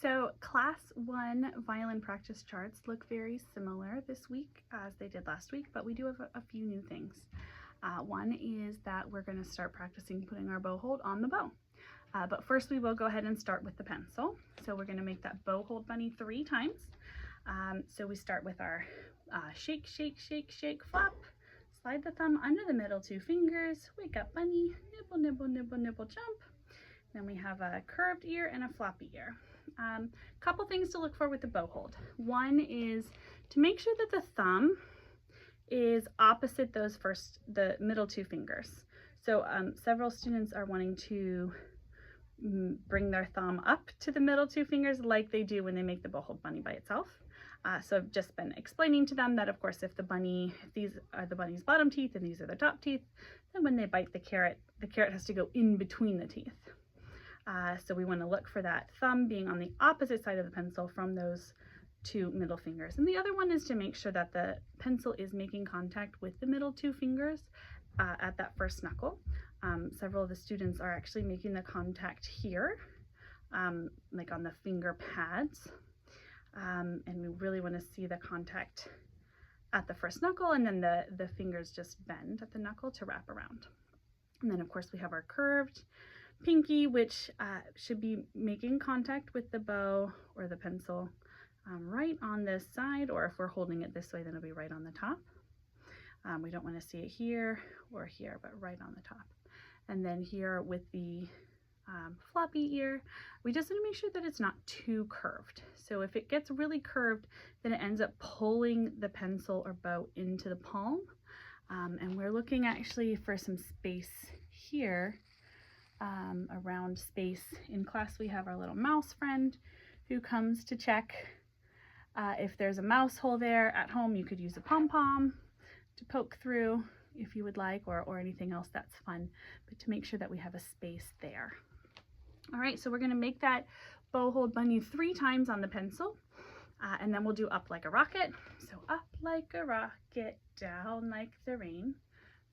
So class 1 violin practice charts look very similar this week as they did last week, but we do have a few new things. One is that we're going to start practicing putting our bow hold on the bow. But first we will go ahead and start with the pencil. So we're going to make that bow hold bunny 3 times. So we start with our shake, shake, shake, shake, flop. Slide the thumb under the middle 2 fingers. Wake up bunny, nibble, nibble, nibble, nibble, jump. Then we have a curved ear and a floppy ear. Couple things to look for with the bow hold. One is to make sure that the thumb is opposite the middle 2 fingers. So several students are wanting to bring their thumb up to the middle 2 fingers like they do when they make the bow hold bunny by itself. So I've just been explaining to them that, of course, if these are the bunny's bottom teeth and these are the top teeth, then when they bite the carrot has to go in between the teeth. So we want to look for that thumb being on the opposite side of the pencil from those 2 middle fingers. And the other one is to make sure that the pencil is making contact with the middle 2 fingers at that first knuckle. Several of the students are actually making the contact here, like on the finger pads. And we really want to see the contact at the first knuckle, and then the fingers just bend at the knuckle to wrap around. And then of course we have our curved pinky, which should be making contact with the bow or the pencil right on this side, or if we're holding it this way, then it'll be right on the top. We don't want to see it here or here, but right on the top. And then here with the floppy ear, we just want to make sure that it's not too curved. So if it gets really curved, then it ends up pulling the pencil or bow into the palm. And we're looking actually for some space here, around space. In class we have our little mouse friend who comes to check if there's a mouse hole there. At home you could use a pom-pom to poke through if you would like, or anything else that's fun, but to make sure that we have a space there. All right, so we're going to make that bow hold bunny 3 times on the pencil, and then we'll do up like a rocket. So up like a rocket, down like the rain,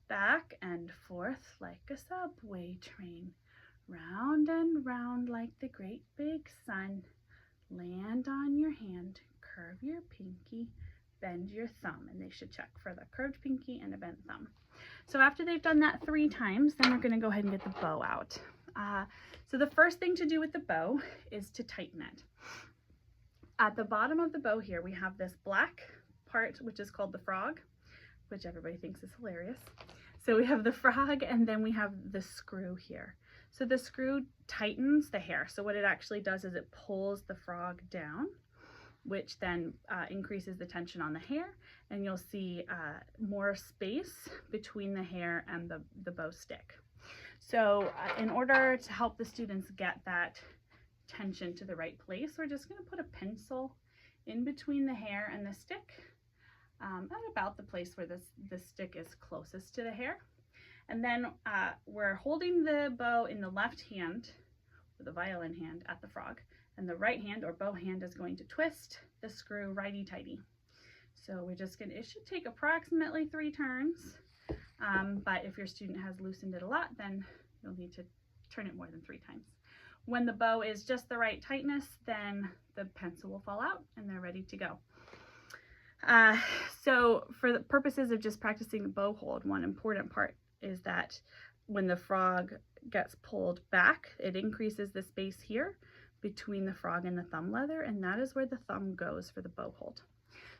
back and forth like a subway train, round and round like the great big sun, land on your hand, curve your pinky, bend your thumb. And they should check for the curved pinky and a bent thumb. So after they've done that 3 times, then we're going to go ahead and get the bow out. So the first thing to do with the bow is to tighten it. At the bottom of the bow here, we have this black part, which is called the frog, which everybody thinks is hilarious. So we have the frog, and then we have the screw here. So the screw tightens the hair. So what it actually does is it pulls the frog down, which then increases the tension on the hair, and you'll see more space between the hair and the bow stick. So in order to help the students get that tension to the right place, we're just going to put a pencil in between the hair and the stick, at about the place where the stick is closest to the hair. And then we're holding the bow in the left hand, with the violin hand, at the frog, and the right hand or bow hand is going to twist the screw righty-tighty. So we're just it should take approximately 3 turns, but if your student has loosened it a lot, then you'll need to turn it more than 3 times. When the bow is just the right tightness, then the pencil will fall out and they're ready to go. So for the purposes of just practicing the bow hold, one important part is that when the frog gets pulled back, it increases the space here between the frog and the thumb leather, and that is where the thumb goes for the bow hold.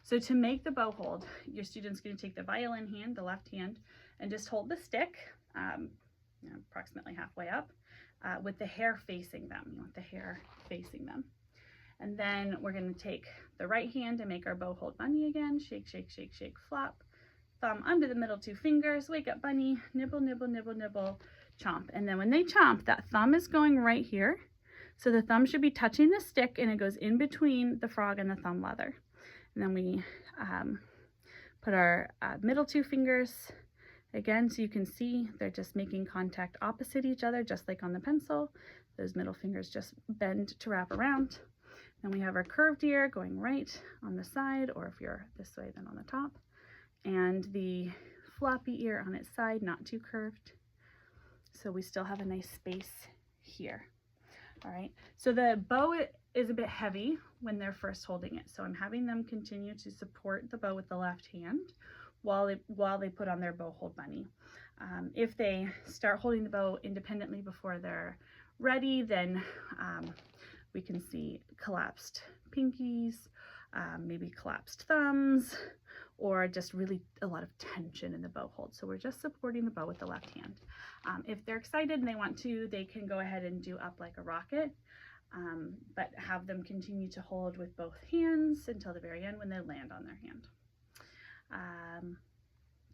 So to make the bow hold, your student's going to take the violin hand, the left hand, and just hold the stick approximately halfway up with the hair facing them. You want the hair facing them. And then we're going to take the right hand and make our bow hold bunny again. Shake, shake, shake, shake, flop. Thumb under the middle 2 fingers. Wake up bunny. Nibble, nibble, nibble, nibble, chomp. And then when they chomp, that thumb is going right here. So the thumb should be touching the stick, and it goes in between the frog and the thumb leather. And then we put our middle 2 fingers again, so you can see they're just making contact opposite each other, just like on the pencil. Those middle fingers just bend to wrap around. Then we have our curved ear going right on the side, or if you're this way, then on the top. And the floppy ear on its side, not too curved. So we still have a nice space here. All right, so the bow is a bit heavy when they're first holding it. So I'm having them continue to support the bow with the left hand while they put on their bow hold bunny. If they start holding the bow independently before they're ready, then we can see collapsed pinkies, maybe collapsed thumbs, or just really a lot of tension in the bow hold. So we're just supporting the bow with the left hand. If they're excited and they want to, they can go ahead and do up like a rocket, but have them continue to hold with both hands until the very end when they land on their hand.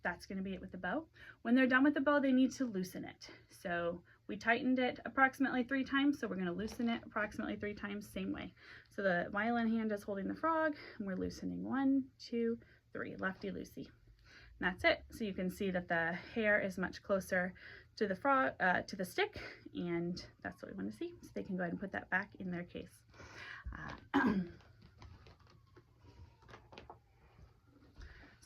That's going to be it with the bow. When they're done with the bow, they need to loosen it. So we tightened it approximately 3 times, so we're going to loosen it approximately 3 times, same way. So the violin hand is holding the frog, and we're loosening 1, 2, 3, lefty-loosey. And that's it. So you can see that the hair is much closer to the frog, to the stick, and that's what we want to see. So they can go ahead and put that back in their case.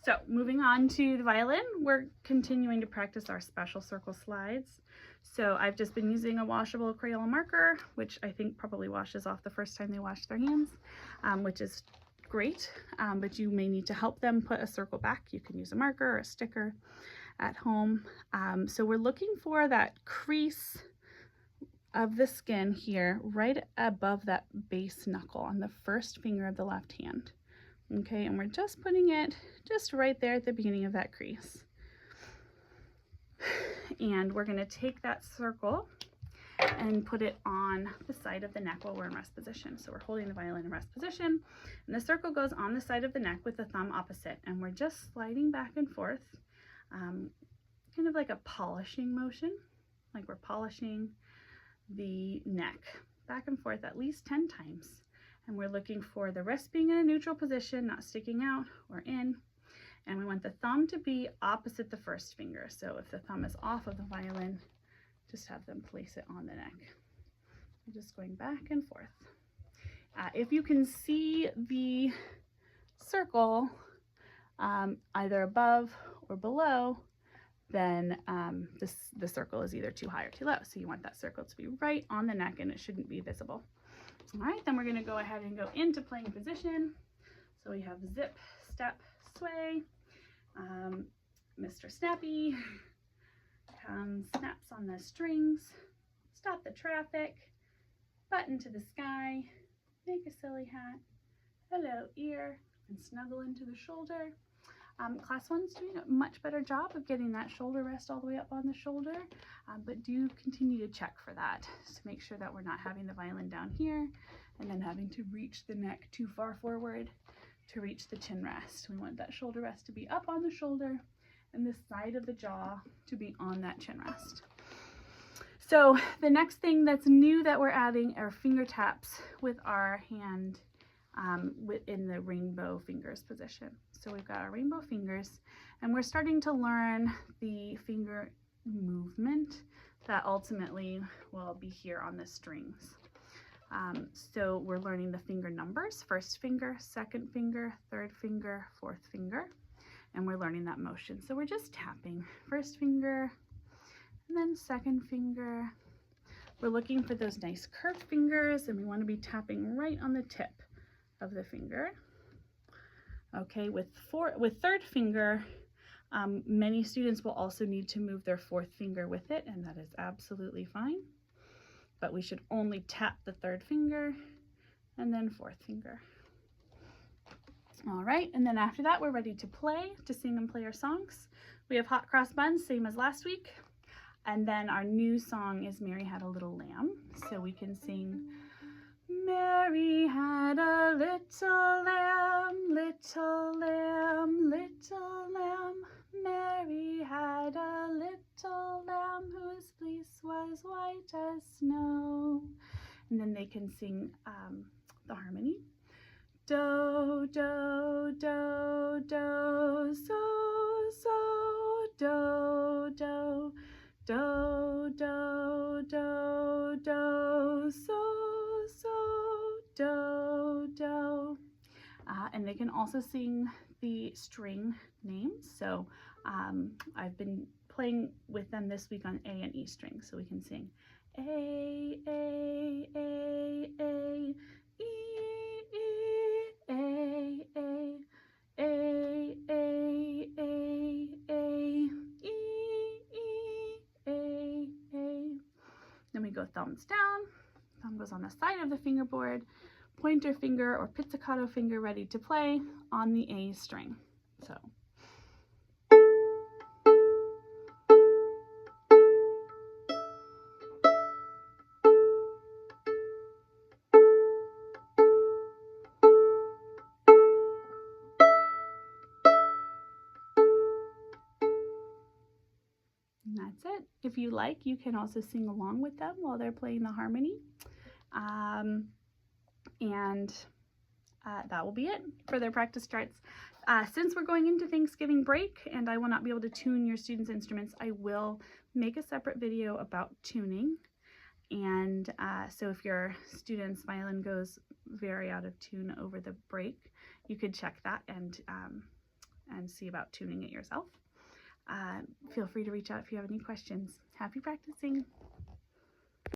So moving on to the violin, we're continuing to practice our special circle slides. So I've just been using a washable Crayola marker, which I think probably washes off the first time they wash their hands, which is great, but you may need to help them put a circle back. You can use a marker or a sticker at home. So we're looking for that crease of the skin here, right above that base knuckle on the first finger of the left hand. Okay, and we're just putting it just right there at the beginning of that crease. And we're going to take that circle and put it on the side of the neck while we're in rest position. So we're holding the violin in rest position, and the circle goes on the side of the neck with the thumb opposite, and we're just sliding back and forth, kind of like a polishing motion, like we're polishing the neck back and forth at least 10 times. And we're looking for the wrist being in a neutral position, not sticking out or in. And we want the thumb to be opposite the first finger. So if the thumb is off of the violin, just have them place it on the neck. I'm just going back and forth. If you can see the circle either above or below, then the circle is either too high or too low. So you want that circle to be right on the neck, and it shouldn't be visible. All right, then we're going to go ahead and go into playing position. So we have zip, step, sway. Mr. Snappy comes, snaps on the strings, stop the traffic, button to the sky, make a silly hat, hello ear, and snuggle into the shoulder. Class 1's doing a much better job of getting that shoulder rest all the way up on the shoulder, but do continue to check for that to make sure that we're not having the violin down here and then having to reach the neck too far forward to reach the chin rest. We want that shoulder rest to be up on the shoulder and the side of the jaw to be on that chin rest. So the next thing that's new that we're adding are finger taps with our hand within the rainbow fingers position. So we've got our rainbow fingers, and we're starting to learn the finger movement that ultimately will be here on the strings. So we're learning the finger numbers, first finger, second finger, third finger, fourth finger, and we're learning that motion. So we're just tapping first finger and then second finger. We're looking for those nice curved fingers, and we want to be tapping right on the tip of the finger. Okay, with third finger, many students will also need to move their fourth finger with it, and that is absolutely fine. But we should only tap the third finger and then fourth finger. All right, and then after that, we're ready to play, to sing and play our songs. We have Hot Cross Buns, same as last week. And then our new song is Mary Had a Little Lamb. So we can sing, Mary had a little lamb, little lamb, little lamb. Mary had a little lamb whose fleece was white as snow. And then they can sing the harmony. Do, do, do, do, so, so, do, do, do, do, do, do, so, so, do, do. And they can also sing the string names. So I've been playing with them this week on A and E strings. So we can sing A, A, A, A, E, E, A, A, A, A, A, A, E, E, A, A. Then we go thumbs down, thumb goes on the side of the fingerboard, pointer finger or pizzicato finger ready to play on the A string. So. And that's it. If you like, you can also sing along with them while they're playing the harmony. That will be it for their practice charts. Since we're going into Thanksgiving break and I will not be able to tune your students' instruments, I will make a separate video about tuning. And so if your student's violin goes very out of tune over the break, you could check that and see about tuning it yourself. Feel free to reach out if you have any questions. Happy practicing!